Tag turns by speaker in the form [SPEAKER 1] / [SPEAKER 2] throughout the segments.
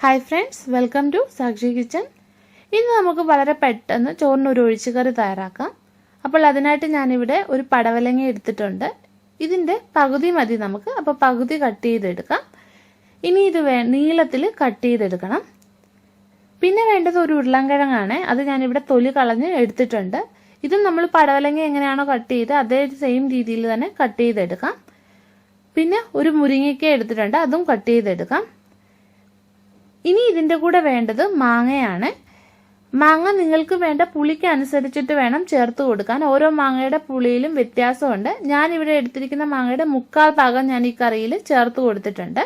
[SPEAKER 1] Hi friends, welcome to സാക്ഷി kitchen. ഇന്ന് നമുക്ക് വളരെ പെട്ടെന്ന് ചോറിന് ഒരു ഒഴിച്ചുകറി തയ്യാറാക്കാം. അപ്പോൾ അതിനായിട്ട് ഞാനിവിടെ ഒരു പടവലങ്ങ എടുത്തിട്ടുണ്ട്. ഇതിൻ്റെ പകുതി മതി നമുക്ക്, അപ്പോൾ പകുതി കട്ട് ചെയ്തെടുക്കാം. ഇനി ഇത് നീളത്തിൽ കട്ട് ചെയ്തെടുക്കണം. പിന്നെ വേണ്ടത് ഒരു ഉരുളൻകിഴങ്ങാണ്. അത് ഞാനിവിടെ തൊലി കളഞ്ഞ് എടുത്തിട്ടുണ്ട്. ഇതും നമ്മൾ പടവലങ്ങ എങ്ങനെയാണോ കട്ട് ചെയ്ത് അതേ സെയിം രീതിയിൽ തന്നെ കട്ട് ചെയ്തെടുക്കാം. പിന്നെ ഒരു മുരിങ്ങയ്ക്ക എടുത്തിട്ടുണ്ട്, അതും കട്ട് ചെയ്തെടുക്കാം. ഇനി ഇതിൻ്റെ കൂടെ വേണ്ടത് മാങ്ങയാണ്. മാങ്ങ നിങ്ങൾക്ക് വേണ്ട പുളിക്ക് അനുസരിച്ചിട്ട് വേണം ചേർത്ത് കൊടുക്കാൻ. ഓരോ മാങ്ങയുടെ പുളിയിലും വ്യത്യാസമുണ്ട്. ഞാനിവിടെ എടുത്തിരിക്കുന്ന മാങ്ങയുടെ 1/4 ഭാഗം ഞാൻ ഈ കറിയിൽ ചേർത്ത് കൊടുത്തിട്ടുണ്ട്.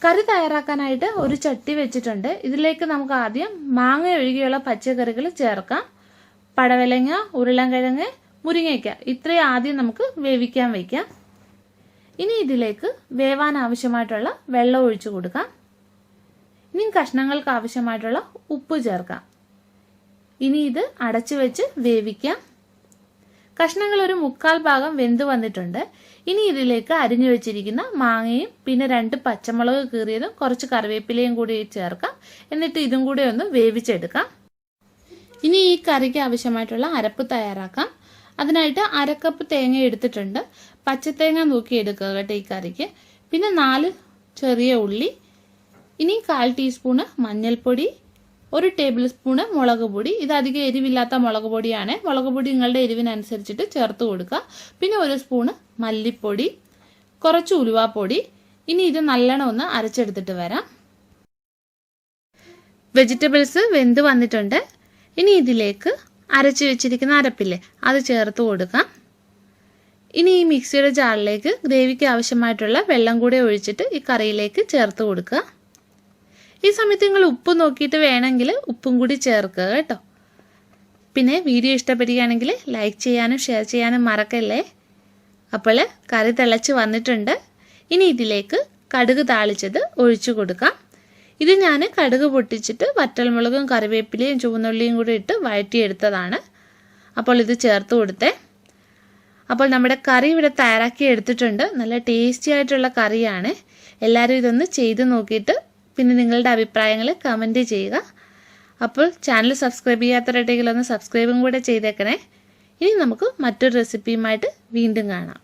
[SPEAKER 1] കറി തയ്യാറാക്കാനായിട്ട് ഒരു ചട്ടി വെച്ചിട്ടുണ്ട്. ഇതിലേക്ക് നമുക്ക് ആദ്യം മാങ്ങ ഒഴികെയുള്ള പച്ചക്കറികൾ ചേർക്കാം. പടവലങ്ങ, ഉരുളൻകിഴങ്ങ്, മുരിങ്ങയ്ക്ക ഇത്രയും ആദ്യം നമുക്ക് വേവിക്കാൻ വയ്ക്കാം. ഇനി ഇതിലേക്ക് വേവാൻ ആവശ്യമായിട്ടുള്ള വെള്ളം ഒഴിച്ചു കൊടുക്കാം. ഇനി കഷ്ണങ്ങൾക്ക് ആവശ്യമായിട്ടുള്ള ഉപ്പ് ചേർക്കാം. ഇനി ഇത് അടച്ചു വെച്ച് വേവിക്കാം. കഷ്ണങ്ങൾ ഒരു 1/4 ഭാഗം വെന്ത് വന്നിട്ടുണ്ട്. ഇനി ഇതിലേക്ക് അരിഞ്ഞു വെച്ചിരിക്കുന്ന മാങ്ങയും പിന്നെ 2 പച്ചമുളക് കീറിയതും കുറച്ച് കറിവേപ്പിലയും കൂടി ചേർക്കാം. എന്നിട്ട് ഇതും കൂടി ഒന്ന് വേവിച്ചെടുക്കാം. ഇനി ഈ കറിക്ക് ആവശ്യമായിട്ടുള്ള അരപ്പ് തയ്യാറാക്കാം. അതിനായിട്ട് 1/2 കപ്പ് തേങ്ങ എടുത്തിട്ടുണ്ട്. പച്ചത്തേങ്ങ നോക്കി എടുക്കുക കേട്ടോ ഈ കറിക്ക്. പിന്നെ 4 ചെറിയ ഉള്ളി, ഇനി 1/4 ടീസ്പൂണ് മഞ്ഞൾപ്പൊടി, 1 ടേബിൾ സ്പൂണ് മുളക് പൊടി. ഇത് അധികം എരിവില്ലാത്ത മുളക് പൊടിയാണ്. മുളക് പൊടി നിങ്ങളുടെ എരിവിനനുസരിച്ചിട്ട് ചേർത്ത് കൊടുക്കുക. പിന്നെ 1 സ്പൂണ് മല്ലിപ്പൊടി, കുറച്ച് ഉലുവാപ്പൊടി. ഇനി ഇത് നല്ലോണം ഒന്ന് അരച്ചെടുത്തിട്ട് വരാം. വെജിറ്റബിൾസ് വെന്ത് വന്നിട്ടുണ്ട്. ഇനി ഇതിലേക്ക് അരച്ച് വെച്ചിരിക്കുന്ന അരപ്പില്ലേ അത് ചേർത്ത് കൊടുക്കാം. ഇനി ഈ മിക്സിയുടെ ജാറിലേക്ക് ഗ്രേവിക്ക് ആവശ്യമായിട്ടുള്ള വെള്ളം കൂടെ ഒഴിച്ചിട്ട് ഈ കറിയിലേക്ക് ചേർത്ത് കൊടുക്കുക. ഈ സമയത്ത് നിങ്ങൾ ഉപ്പ് നോക്കിയിട്ട് വേണമെങ്കിൽ ഉപ്പും കൂടി ചേർക്കുക കേട്ടോ. പിന്നെ വീഡിയോ ഇഷ്ടപ്പെടുകയാണെങ്കിൽ ലൈക്ക് ചെയ്യാനും ഷെയർ ചെയ്യാനും മറക്കല്ലേ. അപ്പോൾ കറി തിളച്ച് വന്നിട്ടുണ്ട്. ഇനി ഇതിലേക്ക് കടുക് താളിച്ചത് ഒഴിച്ചു കൊടുക്കാം. ഇത് ഞാൻ കടുക് പൊട്ടിച്ചിട്ട് വറ്റൽമുളകും കറിവേപ്പിലയും ചുവന്നുള്ളിയും കൂടി ഇട്ട് വഴറ്റിയെടുത്തതാണ്. അപ്പോൾ ഇത് ചേർത്ത് കൊടുത്തേ. അപ്പോൾ നമ്മുടെ കറി ഇവിടെ തയ്യാറാക്കി എടുത്തിട്ടുണ്ട്. നല്ല ടേസ്റ്റി ആയിട്ടുള്ള കറിയാണ്. എല്ലാവരും ഇതൊന്ന് ചെയ്ത് നോക്കിയിട്ട് പിന്നെ നിങ്ങളുടെ അഭിപ്രായങ്ങൾ കമൻറ്റ് ചെയ്യുക. അപ്പോൾ ചാനൽ സബ്സ്ക്രൈബ് ചെയ്യാത്തവരുണ്ടെങ്കിൽ ഒന്ന് സബ്സ്ക്രൈബും കൂടെ ചെയ്തേക്കണേ. ഇനി നമുക്ക് മറ്റൊരു റെസിപ്പിയുമായിട്ട് വീണ്ടും കാണാം.